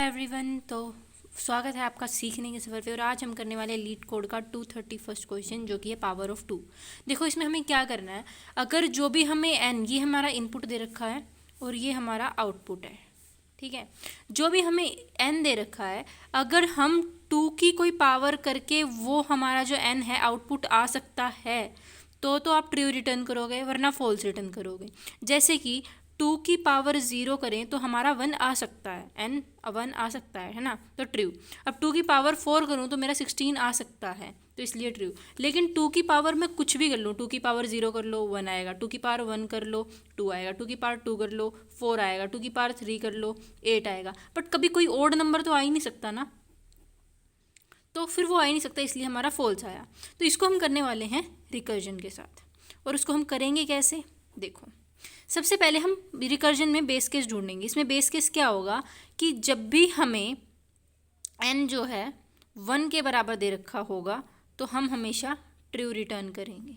Everyone, तो स्वागत है आपका सीखने के सफ़र पे। और आज हम करने वाले लीड कोड का 231 क्वेश्चन, जो कि है पावर ऑफ 2। देखो, इसमें हमें क्या करना है। अगर जो भी हमें एन, ये हमारा इनपुट दे रखा है और ये हमारा आउटपुट है, ठीक है। जो भी हमें एन दे रखा है, अगर हम 2 की कोई पावर करके वो हमारा जो एन है आउटपुट आ सकता है तो आप ट्रू रिटर्न करोगे, वरना फॉल्स रिटर्न करोगे। जैसे कि 2 की पावर 0 करें तो हमारा 1 आ सकता है, एन 1 आ सकता है ना, तो ट्रू। अब 2 की पावर 4 करूँ तो मेरा 16 आ सकता है, तो इसलिए ट्रू। लेकिन 2 की पावर मैं कुछ भी कर लूँ, 2 की पावर 0 कर लो 1 आएगा, 2 की पावर 1 कर लो 2 आएगा, 2 की पावर 2 कर लो 4 आएगा, 2 की पावर 3 कर लो 8 आएगा। बट कभी कोई ओड नंबर तो आ ही नहीं सकता ना, तो फिर वो आ ही नहीं सकता, इसलिए हमारा फॉल्स आया। तो इसको हम करने वाले हैं रिकर्जन के साथ। और उसको हम करेंगे कैसे, देखो। सबसे पहले हम रिकर्जन में बेस केस ढूंढेंगे। इसमें बेस केस क्या होगा कि जब भी हमें n जो है 1 के बराबर दे रखा होगा तो हम हमेशा ट्रू रिटर्न करेंगे।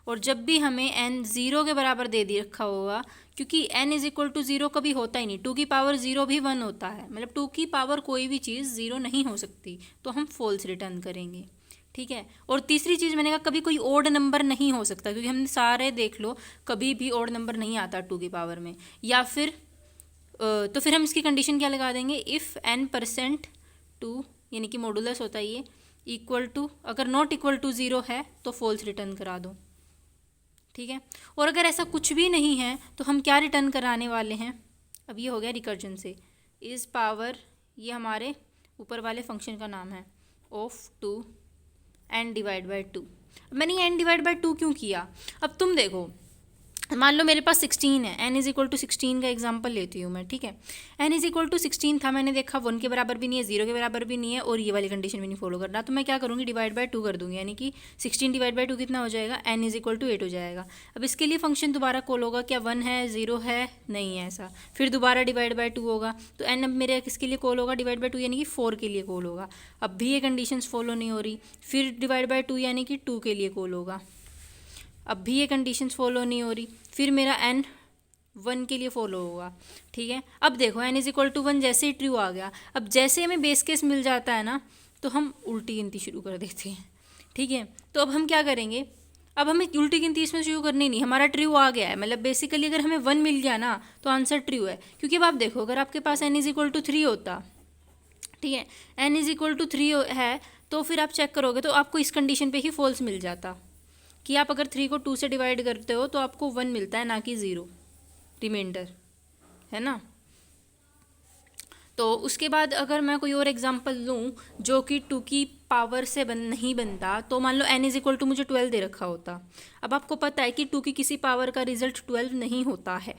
और जब भी हमें n 0 के बराबर दे रखा होगा, क्योंकि n इज इक्वल टू 0 कभी होता ही नहीं, 2 की पावर 0 भी 1 होता है, मतलब 2 की पावर कोई भी चीज़ 0 नहीं हो सकती, तो हम फॉल्स रिटर्न करेंगे, ठीक है। और तीसरी चीज़ मैंने कहा, कभी कोई ओड नंबर नहीं हो सकता, क्योंकि हमने सारे देख लो कभी भी ओड नंबर नहीं आता 2 की पावर में। या फिर तो फिर हम इसकी कंडीशन क्या लगा देंगे, इफ़ n% 2 यानी कि मॉडुलस होता है ये, इक्वल टू, अगर नॉट इक्वल टू 0 है तो फॉल्स रिटर्न करा दो, ठीक है। और अगर ऐसा कुछ भी नहीं है तो हम क्या रिटर्न कराने वाले हैं। अब ये हो गया रिकर्जन से, इस पावर, ये हमारे ऊपर वाले फंक्शन का नाम है, ऑफ 2 n डिवाइड बाई 2। मैंने ये n डिवाइड बाई 2 क्यों किया, अब तुम देखो, मान लो मेरे पास 16 है, n इज इक्वल टू 16 का एग्जांपल लेती हूँ मैं, ठीक है। n इज इक्वल टू 16 था, मैंने देखा 1 के बराबर भी नहीं है, 0 के बराबर भी नहीं है, और ये वाली कंडीशन भी नहीं फॉलो करना, तो मैं क्या करूँगी, डिवाइड बाई 2 कर दूँगी, यानी कि 16 डिवाइड बाई 2 कितना हो जाएगा, n इज इक्वल टू 8 हो जाएगा। अब इसके लिए फंक्शन दोबारा कॉल होगा, क्या 1 है 0 है, नहीं है ऐसा, फिर दोबारा डिवाइड बाई 2 होगा, तो n अब मेरे किसके लिए कॉल होगा, डिवाइड बाई 2 यानी कि 4 के लिए कॉल होगा। अब भी ये कंडीशंस फॉलो नहीं हो रही, फिर डिवाइड बाई 2 यानी कि 2 के लिए कॉल होगा, अब भी ये कंडीशंस फॉलो नहीं हो रही, फिर मेरा n 1 के लिए फॉलो होगा, ठीक है। अब देखो n इज इक्वल टू 1 जैसे ही ट्रू आ गया, अब जैसे हमें बेस केस मिल जाता है ना, तो हम उल्टी गिनती शुरू कर देते हैं, ठीक है। तो अब हम क्या करेंगे, अब हमें उल्टी गिनती इसमें शुरू करनी नहीं, हमारा ट्रू आ गया है, मतलब बेसिकली अगर हमें 1 मिल गया ना तो आंसर ट्रू है। क्योंकि अब आप देखो, अगर आपके पास n इज इक्वल टू 3 होता, ठीक है, n इज इक्वल टू 3 है, तो फिर आप चेक करोगे तो आपको इस कंडीशन पे ही फॉल्स मिल जाता, कि आप अगर 3 को 2 से डिवाइड करते हो तो आपको 1 मिलता है, ना कि 0 रिमाइंडर, है ना। तो उसके बाद अगर मैं कोई और एग्जांपल लूँ जो कि 2 की पावर से नहीं बनता, तो मान लो n इज इक्वल टू मुझे 12 दे रखा होता। अब आपको पता है कि 2 की किसी पावर का रिजल्ट 12 नहीं होता है,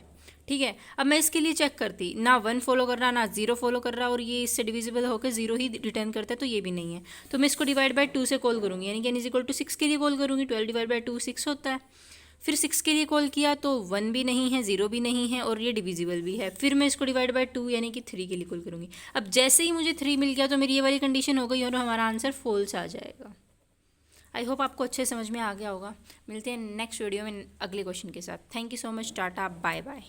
ठीक है। अब मैं इसके लिए चेक करती, ना 1 फॉलो कर रहा ना 0 फॉलो कर रहा, और ये इससे डिविजिबल होकर 0 ही रिटर्न करता है, तो ये भी नहीं है। तो मैं इसको डिवाइड बाई 2 से कॉल करूँगी, यानी कि n इज इक्वल टू 6 के लिए कॉल करूँगी, 12 डिवाइड बाई 2 6 होता है। फिर 6 के लिए कॉल किया तो 1 भी नहीं है, 0 भी नहीं है, और ये डिविजिबल भी है। फिर मैं इसको डिवाइड बाई 2 यानी कि 3 के लिए कॉल करूँगी। अब जैसे ही मुझे 3 मिल गया तो मेरी ये वाली कंडीशन हो गई और हमारा आंसर फॉल्स आ जाएगा। आई होप आपको अच्छे समझ में आ गया होगा। मिलते हैं नेक्स्ट वीडियो में अगले क्वेश्चन के साथ। Thank you so much, tata, bye bye.